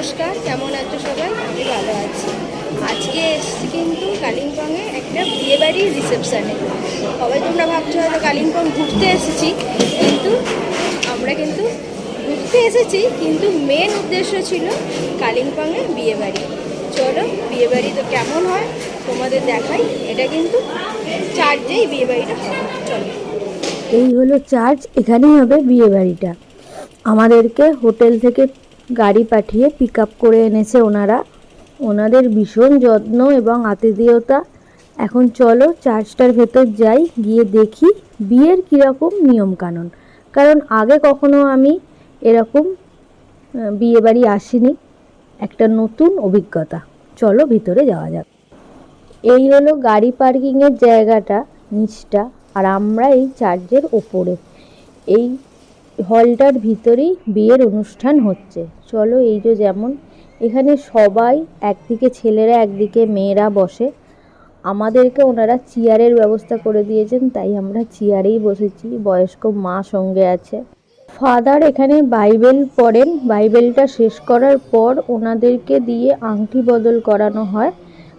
নমস্কার, কেমন আছো সবাই? আমি ভালো আছি। আজকে এসেছি কিন্তু কালিম্পংয়ে একটা বিয়েবাড়ির রিসেপশানে। সবাই তোমরা ভাবছো হয়তো কালিম্পং ঘুরতে এসেছি, কিন্তু আমরা কিন্তু ঘুরতে এসেছি, কিন্তু মেন উদ্দেশ্য ছিল কালিম্পংয়ে বিয়েবাড়ি। চলো বিয়েবাড়ি তো কেমন হয় তোমাদের দেখাই। এটা কিন্তু চার্চেই বিয়েবাড়িটা হয়। চলো, এই হলো চার্চ, এখানেই হবে বিয়েবাড়িটা। আমাদেরকে হোটেল থেকে গাড়ি পাঠিয়ে পিক আপ করে এনেছে ওনারা। ওনাদের ভীষণ যত্ন এবং আতিথেয়তা। এখন চলো চার্চটার ভেতর যাই, গিয়ে দেখি বিয়ের কীরকম নিয়মকানুন, কারণ আগে কখনো আমি এরকম বিয়েবাড়ি আসিনি। একটা নতুন অভিজ্ঞতা। চলো ভিতরে যাওয়া যাক। এই হলো গাড়ি পার্কিংয়ের জায়গাটা, নিচটা, আর আমরা এই চার্চের ওপরে। এই হলটার ভিতরেই বিয়ের অনুষ্ঠান হচ্ছে। চলো, এই যে যেমন এখানে সবাই একদিকে ছেলেরা একদিকে মেয়েরা বসে। আমাদেরকে ওনারা চেয়ারের ব্যবস্থা করে দিয়েছেন, তাই আমরা চেয়ারেই বসেছি। বয়স্ক মা সঙ্গে আছে। ফাদার এখানে বাইবেল পড়েন। বাইবেলটা শেষ করার পর ওনাদেরকে দিয়ে আংটি বদল করানো হয়।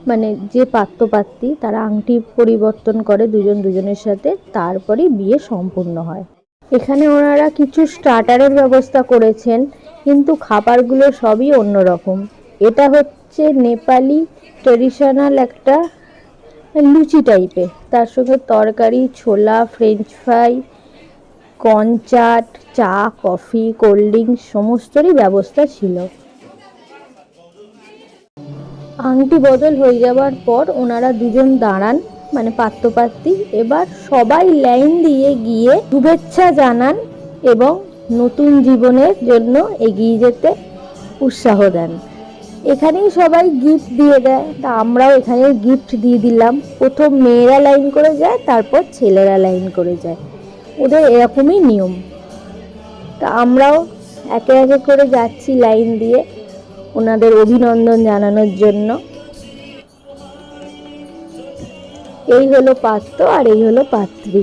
মানে যে পাত্রপাত্রী তারা আংটি পরিবর্তন করে দুজন দুজনের সাথে, তারপরেই বিয়ে সম্পূর্ণ হয়। এখানে ওনারা কিছু স্টার্টারের ব্যবস্থা করেছেন, কিন্তু খাবারগুলো সবই অন্যরকম। এটা হচ্ছে নেপালি ট্রেডিশনাল একটা লুচি টাইপের, তার সঙ্গে তরকারি, ছোলা, ফ্রেঞ্চ ফ্রাই, কর্ন চাট, চা, কফি, কোল্ড ড্রিঙ্কস সমস্তরই ব্যবস্থা ছিল। আংটি বদল হয়ে যাওয়ার পর ওনারা দুজন দাঁড়ান, মানে পাত্রপাত্রী। এবার সবাই লাইন দিয়ে গিয়ে শুভেচ্ছা জানান এবং নতুন জীবনের জন্য এগিয়ে যেতে উৎসাহ দেন। এখানেই সবাই গিফট দিয়ে দেয়, তা আমরাও এখানে গিফট দিয়ে দিলাম। প্রথম মেয়েরা লাইন করে যায়, তারপর ছেলেরা লাইন করে যায়। ওদের এরকমই নিয়ম। তা আমরাও একে একে করে যাচ্ছি লাইন দিয়ে ওনাদের অভিনন্দন জানানোর জন্য। এই হলো পাত্র আর এই হলো পাত্রী।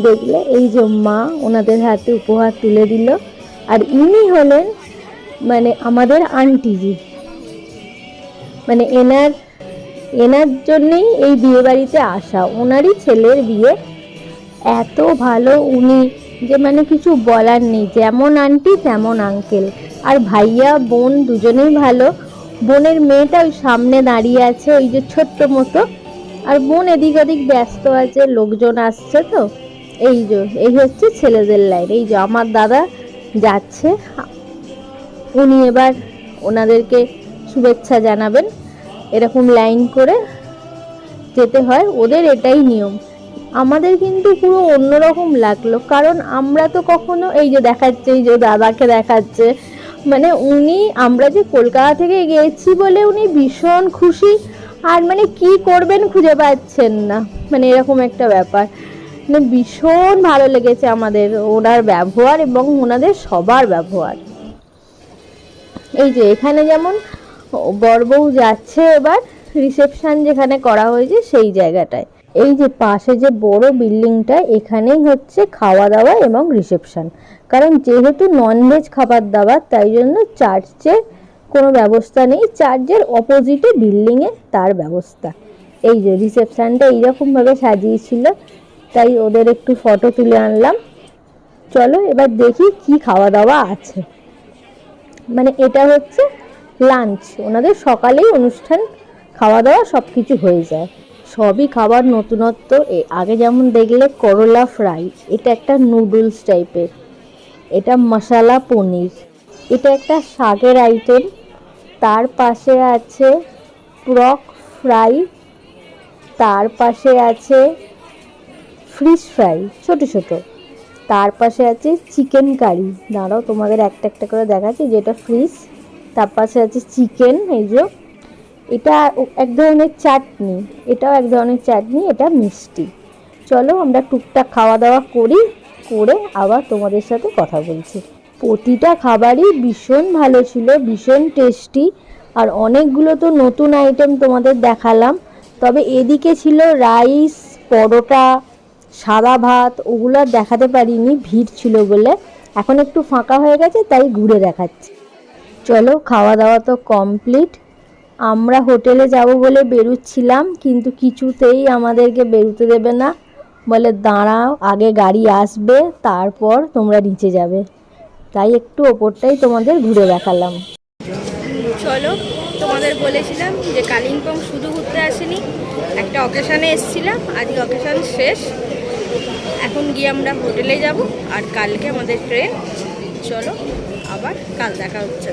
দেখলে, এই যে মা ওনাদের হাতে উপহার তুলে দিল। আর ইনি হলেন মানে আমাদের আন্টিজি, মানে এনার জন্যেই এই বিয়ে বাড়িতে আসা। ওনারই ছেলের বিয়ে। এত ভালো উনি যে মানে কিছু বলার নেই। যেমন আন্টি তেমন আঙ্কেল। আর ভাইয়া বোন দুজনেই ভালো। বোনের মেয়েটা ওই সামনে দাঁড়িয়ে আছে, ওই যে ছোট্ট মতো, আর বোন এদিক ওদিক ব্যস্ত আছে, লোকজন আসছে তো। এই হচ্ছে ছেলেদের লাইন। এই যে আমার দাদা যাচ্ছে, উনি এবার ওনাদেরকে শুভেচ্ছা জানাবেন। এরকম লাইন করে যেতে হয়, ওদের এটাই নিয়ম। আমাদের কিন্তু পুরো অন্যরকম লাগলো, কারণ আমরা তো কখনো, এই যে দেখাচ্ছে, এই যে দাদাকে দেখাচ্ছে, মানে উনি, আমরা যে কলকাতা থেকে গিয়েছি বলে উনি ভীষণ খুশি, আর মানে কি করবেন খুঁজে পাচ্ছেন না, মানে এরকম একটা ব্যাপার। মানে ভীষণ ভালো লেগেছে আমাদের ওনার ব্যবহার এবং ওনাদের সবার ব্যবহার। এই যে এখানে যেমন বর বউ যাচ্ছে এবার রিসেপশন যেখানে করা হয়েছে সেই জায়গাটায়। এই যে পাশে যে বড় বিল্ডিংটা, এখানেই হচ্ছে খাওয়া দাওয়া এবং রিসেপশন। কারণ যেহেতু ননভেজ খাবার দাবার, তাই জন্য চার্চে কোনো ব্যবস্থা নেই। চার্চের অপোজিটে বিল্ডিংয়ে তার ব্যবস্থা। এই যে রিসেপশনটা এইরকমভাবে সাজিয়েছিল, তাই ওদের একটু ফটো তুলে আনলাম। চলো এবার দেখি কি খাওয়া দাওয়া আছে। মানে এটা হচ্ছে লাঞ্চ, ওনাদের সকালেই অনুষ্ঠান, খাওয়া দাওয়া সব কিছু হয়ে যায়। সবই খাবার নতুনত্ব। আগে যেমন দেখলে করলা ফ্রাই, এটা একটা নুডলস টাইপের। এটা মশালা পনির, এটা একটা শাকের আইটেম। তার পাশে আছে প্রক ফ্রাই, তার পাশে আছে ফিশ ফ্রাই ছোট ছোট, তার পাশে আছে চিকেন কারি। দাঁড়াও তোমাদের একটা একটা করে দেখাচ্ছি। যেটা ফিশ, তার পাশে আছে চিকেন। এই যে এটা এক ধরনের চাটনি, এটাও এক ধরনের চাটনি, এটা মিষ্টি। চলো আমরা টুকটাক খাওয়া দাওয়া করি, করে আবার তোমাদের সাথে কথা বলছি। প্রতিটা খাবারই ভীষণ ভালো ছিল, ভীষণ টেস্টি। আর অনেকগুলো তো নতুন আইটেম তোমাদের দেখালাম। তবে এদিকে ছিল রাইস, পরোটা, সাদা ভাত, ওগুলো দেখাতে পারিনি, ভিড় ছিল বলে। এখন একটু ফাঁকা হয়ে গেছে, তাই ঘুরে দেখাচ্ছি। চলো, খাওয়া দাওয়া তো কমপ্লিট। আমরা হোটেলে যাব বলে বেরুচ্ছিলাম, কিন্তু কিছুতেই আমাদেরকে বেরোতে দেবে না, বলে দাঁড়াও আগে গাড়ি আসবে তারপর তোমরা নিচে যাবে। তাই একটু ওপরটাই তোমাদের ঘুরে দেখালাম। চলো, তোমাদের বলেছিলাম যে কালিম্পং শুধু ঘুরতে আসিনি, একটা অকেশানে এসেছিলাম। আজকে অকেশান শেষ, এখন গিয়ে আমরা হোটেলে যাব আর কালকে আমাদের ট্রেন। চলো, আবার কাল দেখা হচ্ছে।